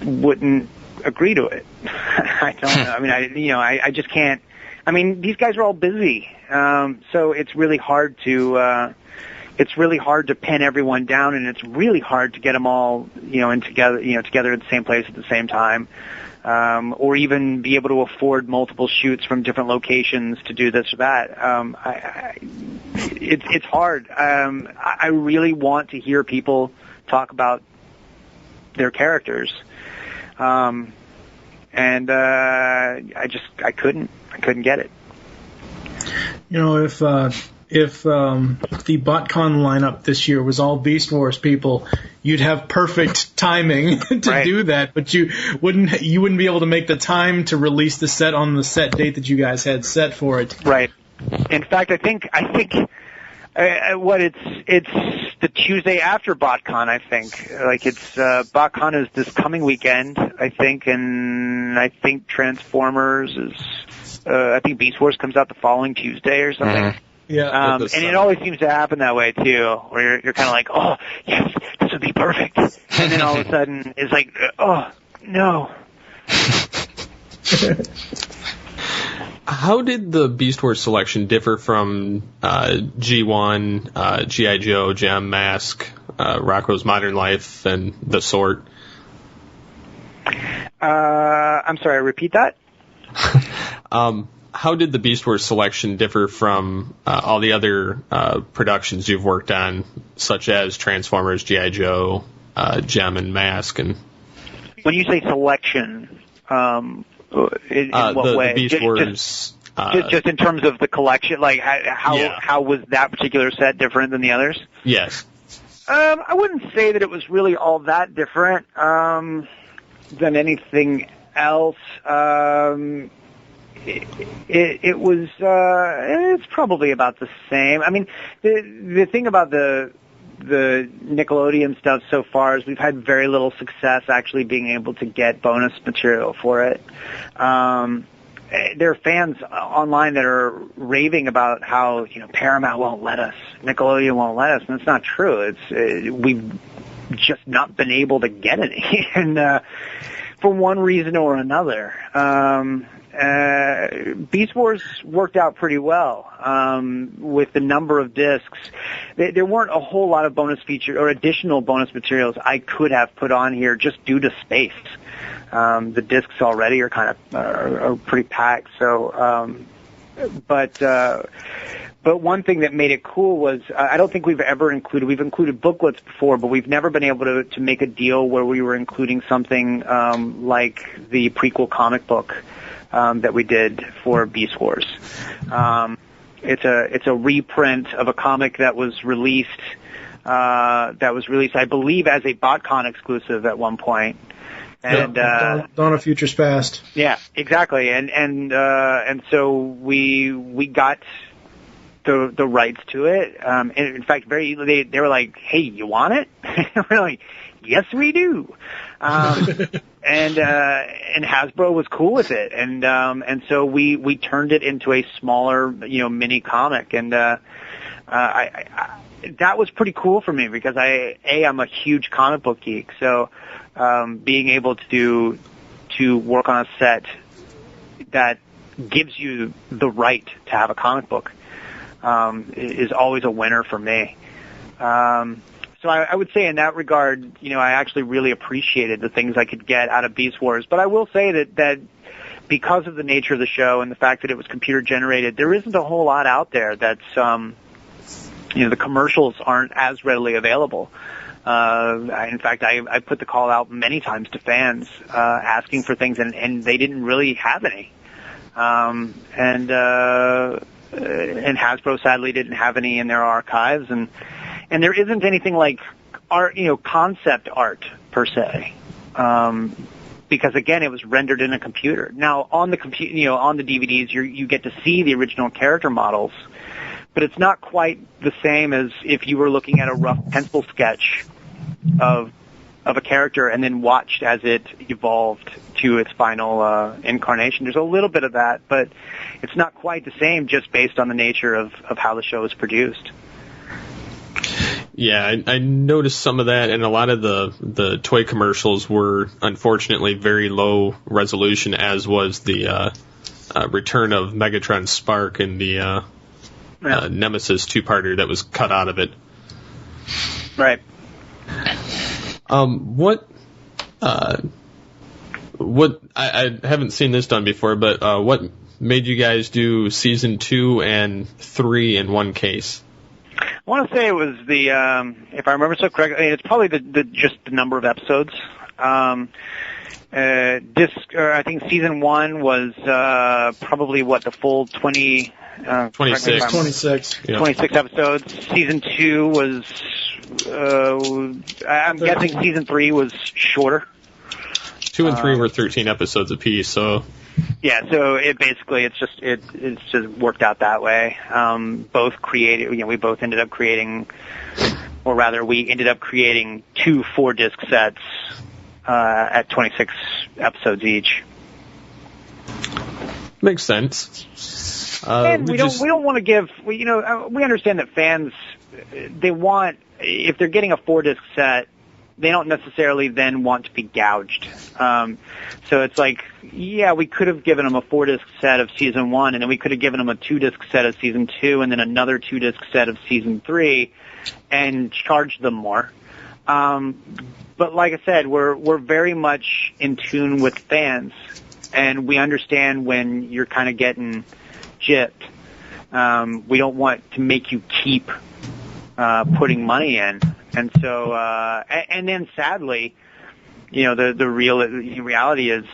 wouldn't agree to it. I don't know. I mean, I just can't. I mean, these guys are all busy, so it's really hard to. It's really hard to pin everyone down, and it's really hard to get them all, together at the same place at the same time, or even be able to afford multiple shoots from different locations to do this or that. It's hard. I really want to hear people talk about their characters, and I couldn't get it. If the BotCon lineup this year was all Beast Wars people, you'd have perfect timing to do that, but you wouldn't be able to make the time to release the set on the set date that you guys had set for it. Right. In fact, I think it's the Tuesday after BotCon. I think BotCon is this coming weekend. I think, and I think Transformers is. I think Beast Wars comes out the following Tuesday or something. Mm-hmm. Yeah, and it always seems to happen that way too, where you're kind of like, oh yes, this would be perfect, and then all of a sudden it's like, oh no. How did the Beast Wars selection differ from G1, G.I. Joe, Gem, Mask, Rocko's Modern Life, and the sort? I'm sorry, repeat that. How did the Beast Wars selection differ from all the other productions you've worked on, such as Transformers, G.I. Joe, Gem, and Mask? And when you say selection, in what way? The Beast Wars. Just in terms of the collection, like how was that particular set different than the others? Yes. I wouldn't say that it was really all that different than anything else. It was. It's probably about the same. I mean, the thing about the Nickelodeon stuff so far is we've had very little success actually being able to get bonus material for it. There are fans online that are raving about how Paramount won't let us, Nickelodeon won't let us, and it's not true. We've just not been able to get any, and for one reason or another. Beast Wars worked out pretty well with the number of discs. There weren't a whole lot of bonus feature or additional bonus materials I could have put on here just due to space. The discs already are kind of are pretty packed. So, but one thing that made it cool was I don't think we've included booklets before, but we've never been able to make a deal where we were including something like the prequel comic book that we did for Beast Wars. It's a reprint of a comic that was released, I believe, as a BotCon exclusive at one point. And Dawn of Futures Past. Yeah, exactly. And so we got the rights to it. And in fact, they were like, "Hey, you want it?" We're like, "Yes, we do." And Hasbro was cool with it, and so we turned it into a smaller, mini comic, and that was pretty cool for me because I'm a huge comic book geek, so being able to work on a set that gives you the right to have a comic book is always a winner for me. So I would say in that regard, I actually really appreciated the things I could get out of Beast Wars. But I will say that because of the nature of the show and the fact that it was computer generated, there isn't a whole lot out there that's, the commercials aren't as readily available. In fact, I put the call out many times to fans asking for things, and they didn't really have any. And Hasbro sadly didn't have any in their archives, and there isn't anything like art, concept art per se, because again, it was rendered in a computer. Now on the on the DVDs, you get to see the original character models, but it's not quite the same as if you were looking at a rough pencil sketch of of a character and then watched as it evolved to its final incarnation. There's a little bit of that, but it's not quite the same just based on the nature of how the show is produced. Yeah, I noticed some of that, and a lot of the toy commercials were unfortunately very low resolution, as was the return of Megatron Spark and the Nemesis two-parter that was cut out of it. Right. What I haven't seen this done before, but what made you guys do season 2 and 3 in one case? I want to say it was the, if I remember so correctly, it's probably just the number of episodes. I think season 1 was probably the full 26. 26. Yeah. 26 episodes. Season 2 was, I'm guessing season 3 was shorter. 2 and 3 were 13 episodes apiece, so. Yeah, so it's just worked out that way. Both created, we both ended up creating, or rather, we ended up creating 2 4-disc sets at 26 episodes each. Makes sense. And we don't want to give. We understand that fans, they want, if they're getting a 4-disc set, they don't necessarily then want to be gouged. So it's like, yeah, we could have given them a 4-disc set of season 1, and then we could have given them a 2-disc set of season 2, and then another 2-disc set of season 3, and charged them more. But like I said, we're very much in tune with fans, and we understand when you're kind of getting gypped. We don't want to make you keep putting money in. And so, and then sadly, the reality is,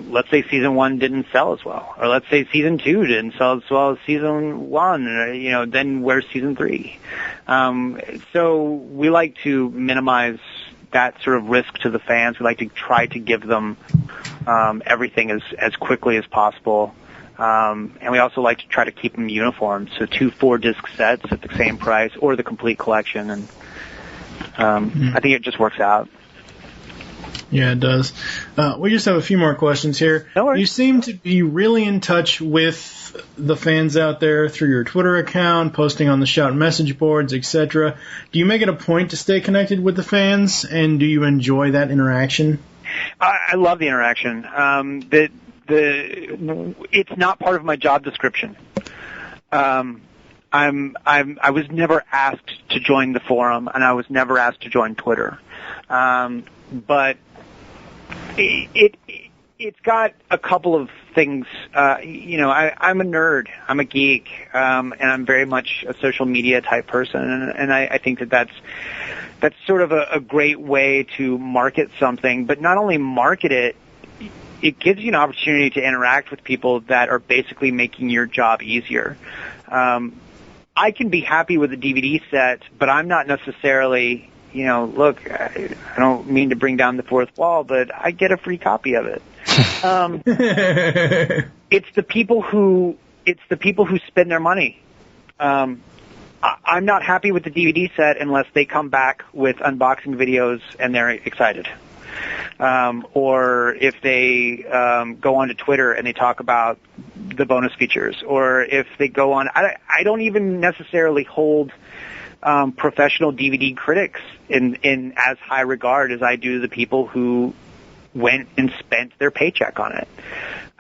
let's say season 1 didn't sell as well, or let's say season 2 didn't sell as well as season 1, then where's season 3? So we like to minimize that sort of risk to the fans. We like to try to give them everything as quickly as possible. And we also like to try to keep them uniform, so 2 4-disc sets at the same price, or the complete collection, and I think it just works out. Yeah, it does. We just have a few more questions here. No worries. You seem to be really in touch with the fans out there through your Twitter account, posting on the Shout message boards, etc. Do you make it a point to stay connected with the fans, and do you enjoy that interaction? I love the interaction. It's not part of my job description. I was never asked to join the forum, and I was never asked to join Twitter. But it's got a couple of things. I'm a nerd. I'm a geek, and I'm very much a social media type person. And I think that's sort of a great way to market something, but not only market it. It gives you an opportunity to interact with people that are basically making your job easier. I can be happy with a DVD set, but I'm not necessarily, look, I don't mean to bring down the fourth wall, but I get a free copy of it. It's the people who spend their money. I'm not happy with the DVD set unless they come back with unboxing videos and they're excited. Or if they go onto Twitter and they talk about the bonus features, or if they go on, I don't even necessarily hold professional DVD critics in as high regard as I do the people who went and spent their paycheck on it.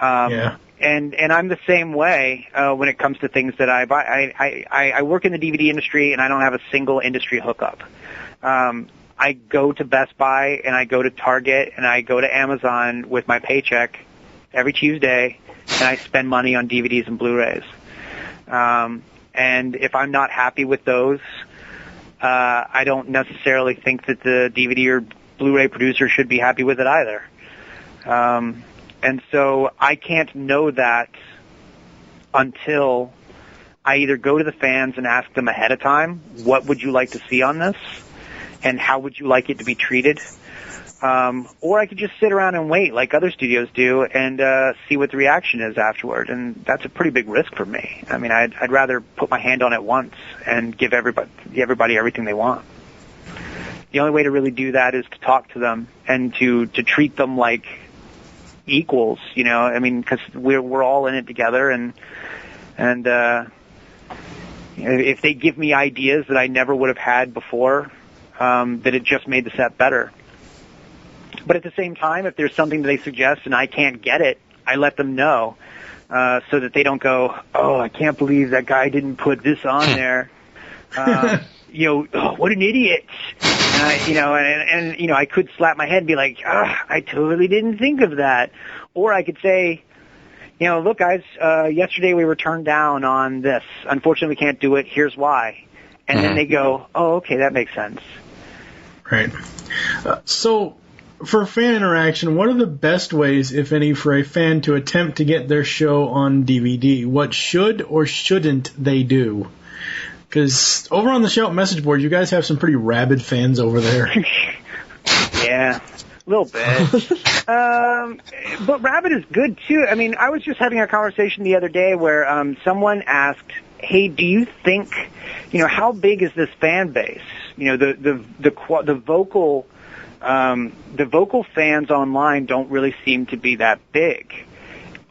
Yeah. And I'm the same way when it comes to things that I buy. I work in the DVD industry, and I don't have a single industry hookup. I go to Best Buy, and I go to Target, and I go to Amazon with my paycheck every Tuesday, and I spend money on DVDs and Blu-rays. And if I'm not happy with those, I don't necessarily think that the DVD or Blu-ray producer should be happy with it either. And so I can't know that until I either go to the fans and ask them ahead of time, what would you like to see on this? And how would you like it to be treated? Or I could just sit around and wait like other studios do and see what the reaction is afterward. And that's a pretty big risk for me. I mean, I'd rather put my hand on it once and give everybody everything they want. The only way to really do that is to talk to them and to treat them like equals, you know. I mean, because we're all in it together, and if they give me ideas that I never would have had before, that it just made the set better. But at the same time, if there's something that they suggest and I can't get it, I let them know, so that they don't go, oh, I can't believe that guy didn't put this on there. You know, oh, what an idiot. You know, and you know, I could slap my head and be like, I totally didn't think of that. Or I could say, you know, look, guys, yesterday we were turned down on this. Unfortunately, we can't do it. Here's why. And then they go, oh, okay, that makes sense. Right. So, for fan interaction, what are the best ways, if any, for a fan to attempt to get their show on DVD? What should or shouldn't they do? Because over on the Shout message board, you guys have some pretty rabid fans over there. Yeah, a little bit. But rabid is good, too. I mean, I was just having a conversation the other day where someone asked, hey, do you think, you know, how big is this fan base? You know, the vocal fans online don't really seem to be that big.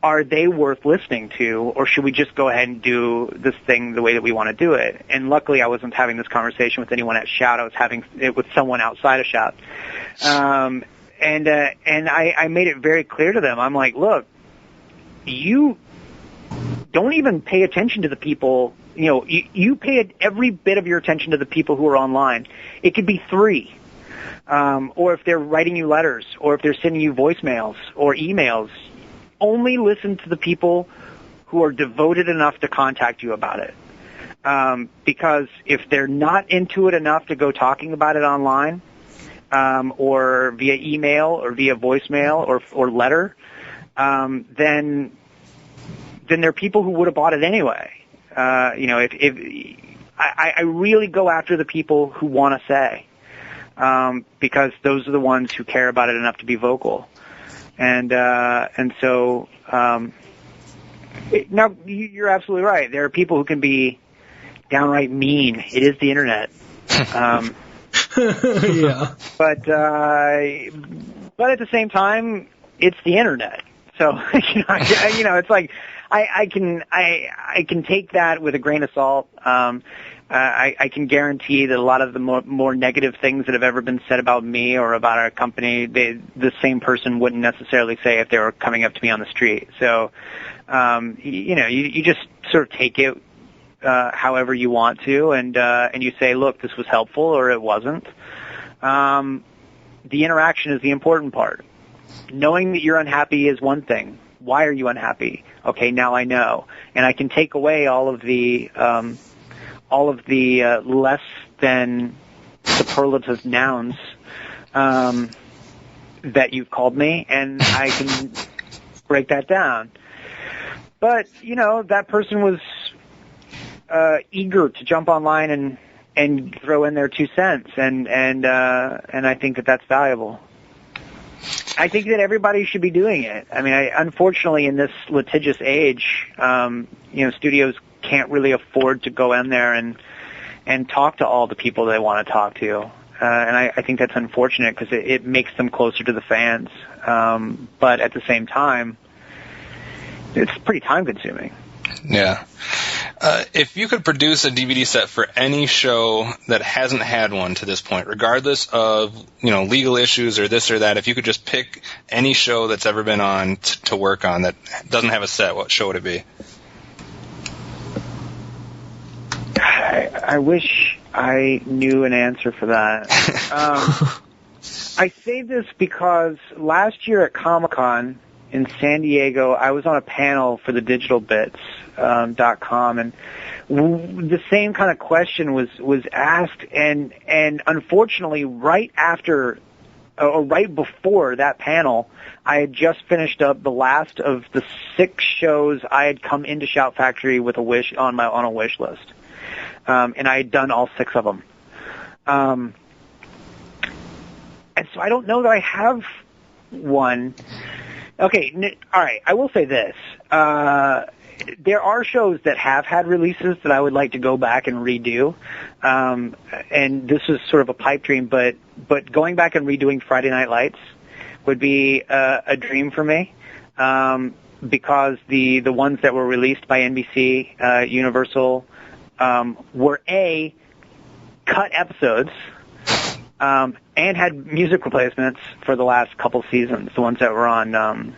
Are they worth listening to, or should we just go ahead and do this thing the way that we want to do it? And luckily, I wasn't having this conversation with anyone at Shout. I was having it with someone outside of Shout. And I made it very clear to them. I'm like, look, you don't even pay attention to the people. You know, you pay every bit of your attention to the people who are online. It could be 3. Or if they're writing you letters, or if they're sending you voicemails or emails, only listen to the people who are devoted enough to contact you about it. Because if they're not into it enough to go talking about it online, or via email or via voicemail or letter, then they're people who would have bought it anyway. You know, if I really go after the people who want to say, because those are the ones who care about it enough to be vocal. And so, now you're absolutely right. There are people who can be downright mean. It is the internet. Yeah. But at the same time, it's the internet. So, you know, it's like, I can take that with a grain of salt. I can guarantee that a lot of the more negative things that have ever been said about me or about our company, the same person wouldn't necessarily say if they were coming up to me on the street. So, you know, you just sort of take it however you want to, and you say, look, this was helpful or it wasn't. The interaction is the important part. Knowing that you're unhappy is one thing. Why are you unhappy? Okay, now I know, and I can take away all of the less than superlative nouns that you've called me, and I can break that down. But, you know, that person was eager to jump online and throw in their 2 cents, and I think that that's valuable. I think that everybody should be doing it. I mean, unfortunately, in this litigious age, you know, studios can't really afford to go in there and talk to all the people they want to talk to. And I think that's unfortunate because it makes them closer to the fans. But at the same time, it's pretty time-consuming. Yeah. If you could produce a DVD set for any show that hasn't had one to this point, regardless of, you know, legal issues or this or that, if you could just pick any show that's ever been on to work on that doesn't have a set, what show would it be? I wish I knew an answer for that. I say this because last year at Comic-Con in San Diego, I was on a panel for the digitalbits.com, and the same kind of question was asked, and unfortunately, right after or right before that panel, I had just finished up the last of the 6 shows I had come into Shout Factory with a wish on a wish list. And I had done all 6 of them. And so I don't know that I have one. Okay, all right. I will say this. There are shows that have had releases that I would like to go back and redo. And this is sort of a pipe dream, but going back and redoing Friday Night Lights would be a dream for me. Because the ones that were released by NBC, Universal, were cut episodes, and had music replacements for the last couple seasons. The ones that were on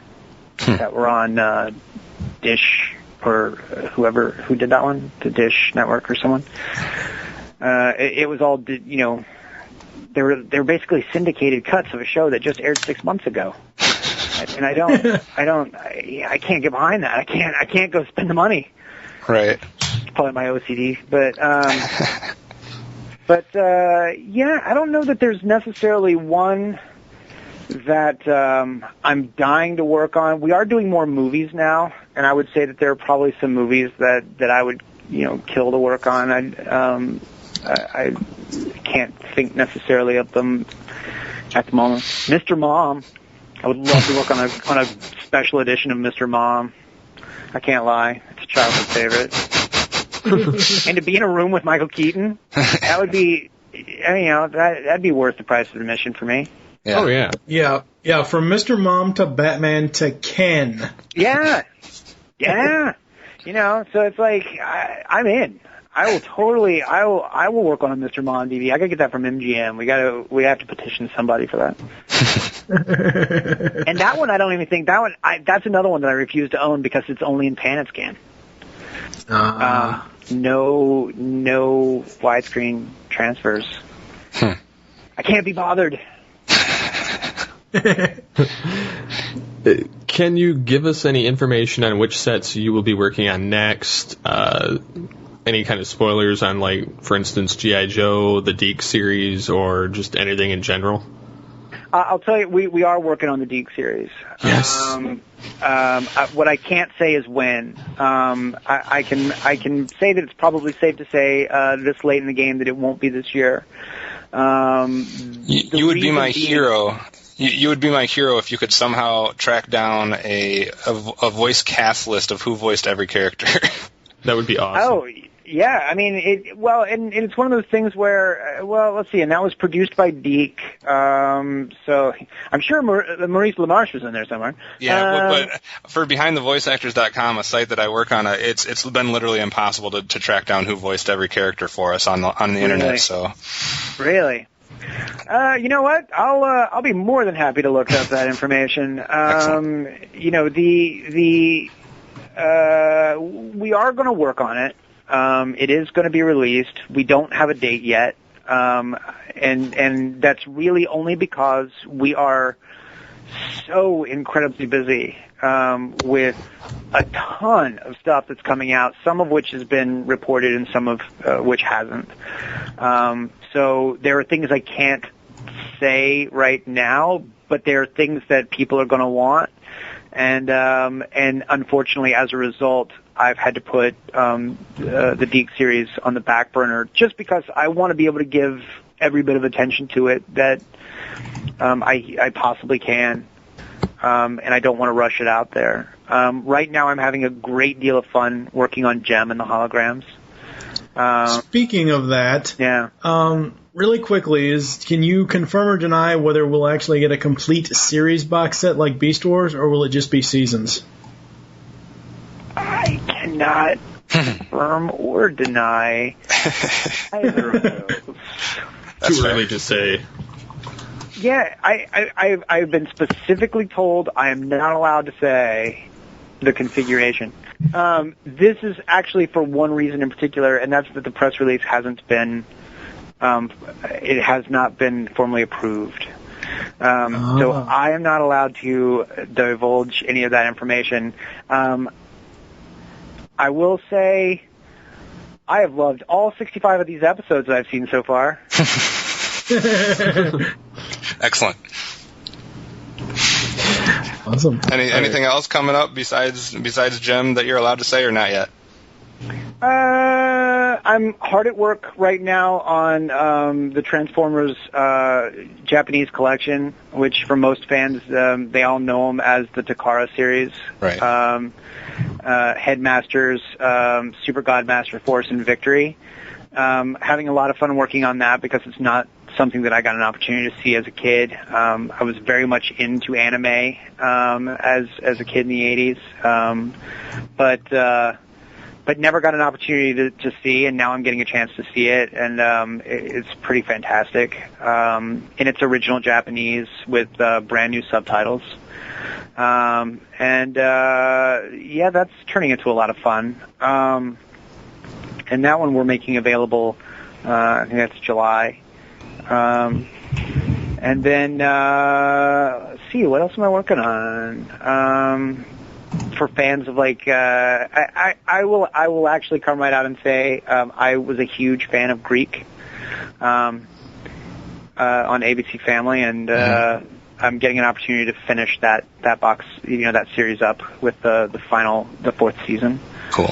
Dish or who did that one, the Dish Network or someone. It was all, they were basically syndicated cuts of a show that just aired 6 months ago. And I can't get behind that. I can't go spend the money. Right. It's probably my OCD, but yeah, I don't know that there's necessarily one that I'm dying to work on. We are doing more movies now, and I would say that there are probably some movies that I would kill to work on. I can't think necessarily of them at the moment. Mr. Mom. I would love to work on a special edition of Mr. Mom. I can't lie. It's a childhood favorite. And to be in a room with Michael Keaton, that would be, that'd be worth the price of admission for me. Yeah. Oh, yeah. Yeah, from Mr. Mom to Batman to Ken. Yeah. So it's like, I'm in. I will work on a Mr. Mom DVD. I gotta get that from MGM. We have to petition somebody for that. And that one, I don't even think that's another one that I refuse to own because it's only in pan and scan. No widescreen transfers. I can't be bothered. Can you give us any information on which sets you will be working on next? Any kind of spoilers on, like, for instance, G.I. Joe, the Deke series, or just anything in general? I'll tell you, we are working on the Deke series. Yes. What I can't say is when. I can say that it's probably safe to say this late in the game that it won't be this year. You would be my hero. You would be my hero if you could somehow track down a voice cast list of who voiced every character. That would be awesome. Oh, yeah. I mean, and it's one of those things where, let's see, and that was produced by Deke. So I'm sure Maurice LaMarche was in there somewhere. Yeah, but for BehindTheVoiceActors.com, a site that I work on, it's been literally impossible to track down who voiced every character for us on the internet. So really. You know what? I'll be more than happy to look up that information. We are going to work on it. It is going to be released. We don't have a date yet. And that's really only because we are so incredibly busy, with a ton of stuff that's coming out, some of which has been reported and some of which hasn't. So there are things I can't say right now, but there are things that people are going to want. And unfortunately, as a result, I've had to put the Deke series on the back burner just because I want to be able to give every bit of attention to it that I possibly can, and I don't want to rush it out there. Right now, I'm having a great deal of fun working on Gem and the holograms. Speaking of that, yeah. Really quickly, can you confirm or deny whether we'll actually get a complete series box set like Beast Wars, or will it just be seasons? I cannot confirm or deny either of those. Too early to say. Yeah, I've been specifically told I am not allowed to say the configuration. This is actually for one reason in particular, and that's that the press release hasn't been. It has not been formally approved. So I am not allowed to divulge any of that information. I will say I have loved all 65 of these episodes that I've seen so far. Excellent. Awesome. Anything else coming up besides Gem that you're allowed to say, or not yet? I'm hard at work right now on the Transformers Japanese collection, which for most fans, they all know them as the Takara series. Right. Headmasters, Super Godmaster Force, and Victory. Having a lot of fun working on that because it's not something that I got an opportunity to see as a kid. I was very much into anime as a kid in the 80s, but never got an opportunity to see, and now I'm getting a chance to see it, and it's pretty fantastic in its original Japanese with brand new subtitles. Yeah, that's turning into a lot of fun. And that one we're making available, I think that's July. And then, let's see, what else am I working on? For fans of I will actually come right out and say, I was a huge fan of Greek, on ABC Family, and, I'm getting an opportunity to finish that box, that series up with the fourth season. Cool.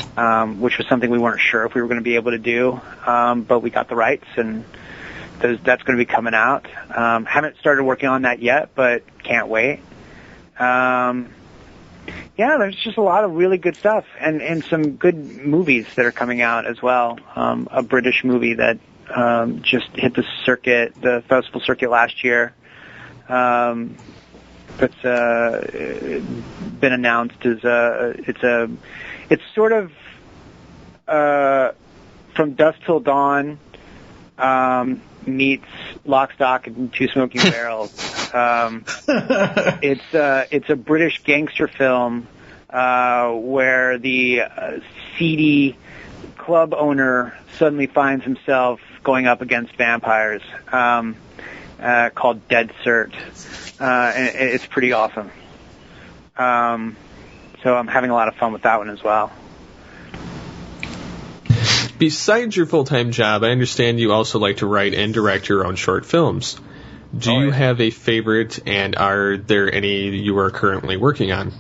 Which was something we weren't sure if we were going to be able to do, but we got the rights, and that's going to be coming out. Haven't started working on that yet, but can't wait. Yeah, there's just a lot of really good stuff, and some good movies that are coming out as well. A British movie that just hit the festival circuit last year. That's been announced as it's sort of From Dusk Till Dawn meets Lock, Stock, and Two Smoking Barrels. It's a British gangster film where the seedy club owner suddenly finds himself going up against vampires, called Dead Cert. And it's pretty awesome. So I'm having a lot of fun with that one as well. Besides your full-time job, I understand you also like to write and direct your own short films. Do you have a favorite, and are there any you are currently working on?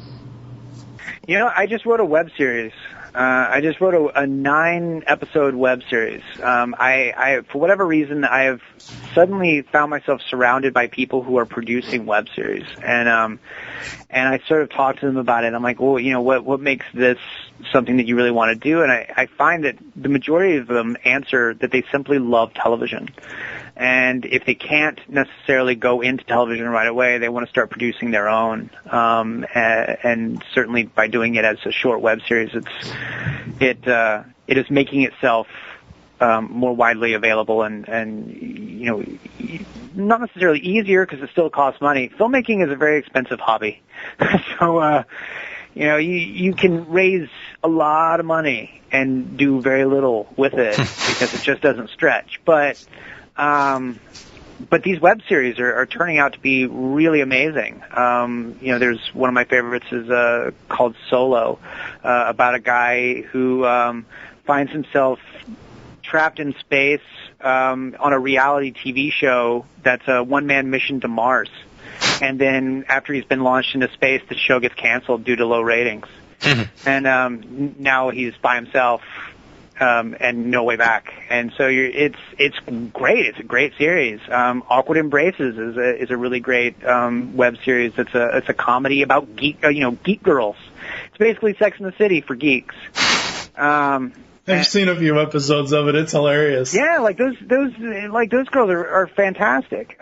I just wrote a web series. I just wrote a 9-episode web series. I for whatever reason, I have suddenly found myself surrounded by people who are producing web series, and I sort of talked to them about it. I'm like, well, what makes this something that you really want to do? And I find that the majority of them answer that they simply love television. And if they can't necessarily go into television right away, they want to start producing their own. And certainly by doing it as a short web series, it is making itself more widely available and not necessarily easier because it still costs money. Filmmaking is a very expensive hobby, so you can raise a lot of money and do very little with it because it just doesn't stretch. But these web series are turning out to be really amazing. There's one of my favorites is called Solo, about a guy who finds himself trapped in space on a reality TV show that's a one-man mission to Mars. And then after he's been launched into space, the show gets canceled due to low ratings. And now he's by himself and no way back. And so it's great. It's a great series. Awkward Embraces is a really great web series. It's a comedy about geek girls. It's basically Sex and the City for geeks. I've seen a few episodes of it. It's hilarious. Yeah, those girls are fantastic.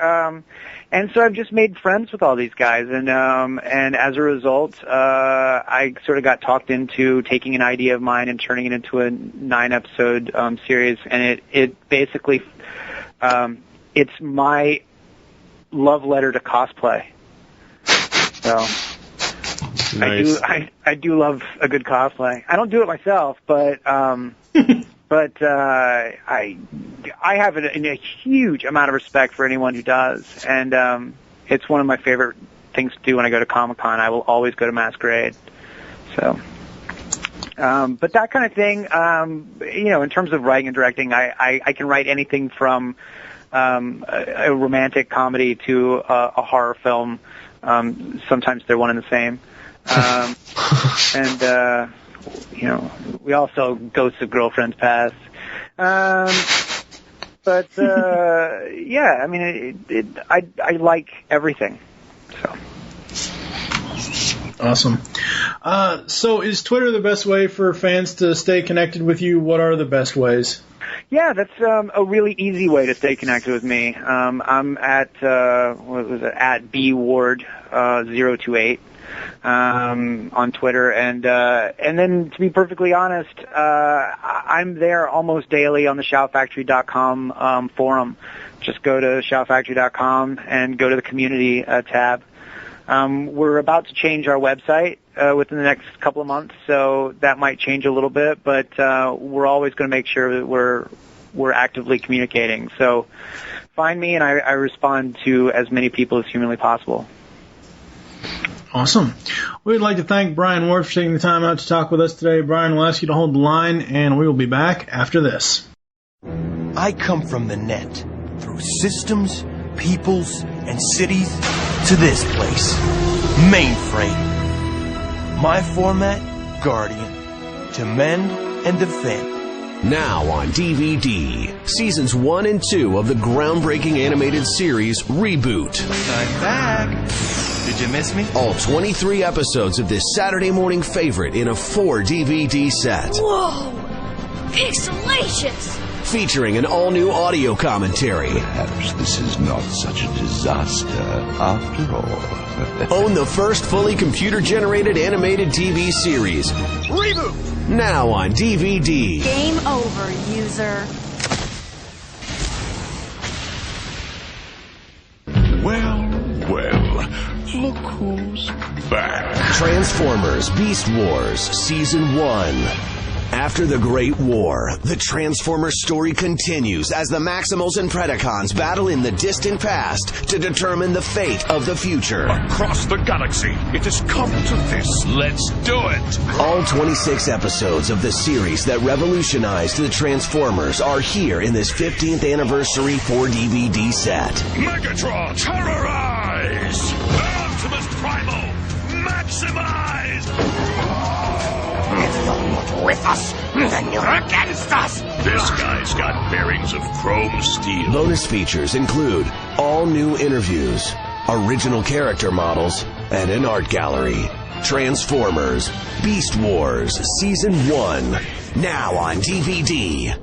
And so I've just made friends with all these guys, and as a result, I sort of got talked into taking an idea of mine and turning it into a 9-episode series, and it basically it's my love letter to cosplay. So. Nice. I do love a good cosplay. I don't do it myself, but I have a huge amount of respect for anyone who does, and it's one of my favorite things to do when I go to Comic-Con. I will always go to Masquerade. So, but that kind of thing, in terms of writing and directing, I can write anything from a romantic comedy to a horror film. Sometimes they're one and the same. And we also Ghosts of Girlfriends Past. But yeah, I mean, I like everything. So. Awesome. So is Twitter the best way for fans to stay connected with you? What are the best ways? Yeah, that's a really easy way to stay connected with me. I'm at at bward028 on Twitter, and then to be perfectly honest, I'm there almost daily on the shoutfactory.com forum. Just go to shoutfactory.com and go to the community tab. We're about to change our website within the next couple of months, so that might change a little bit, but we're always going to make sure that we're actively communicating. So find me, and I respond to as many people as humanly possible. Awesome. We'd like to thank Brian Ward for taking the time out to talk with us today. Brian, we'll ask you to hold the line, and we will be back after this. I come from the net, through systems, peoples, and cities, to this place, mainframe. My format, Guardian, to mend and defend. Now on DVD, seasons 1 and 2 of the groundbreaking animated series Reboot. I'm back. Did you miss me? All 23 episodes of this Saturday morning favorite in a 4 DVD set. Whoa! Pixelacious! Featuring an all-new audio commentary. Perhaps this is not such a disaster after all. Own the first fully computer-generated animated TV series, Reboot! Now on DVD. Game over, user. Well, look who's back. Transformers Beast Wars Season 1. After the Great War, the Transformers story continues as the Maximals and Predacons battle in the distant past to determine the fate of the future. Across the galaxy, it has come to this. Let's do it! All 26 episodes of the series that revolutionized the Transformers are here in this 15th anniversary 4-DVD set. Megatron, terrorize! Optimus Primal, maximize! If you're not with us, then you're against us! This guy's got bearings of chrome steel. Bonus features include all new interviews, original character models, and an art gallery. Transformers Beast Wars Season 1. Now on DVD.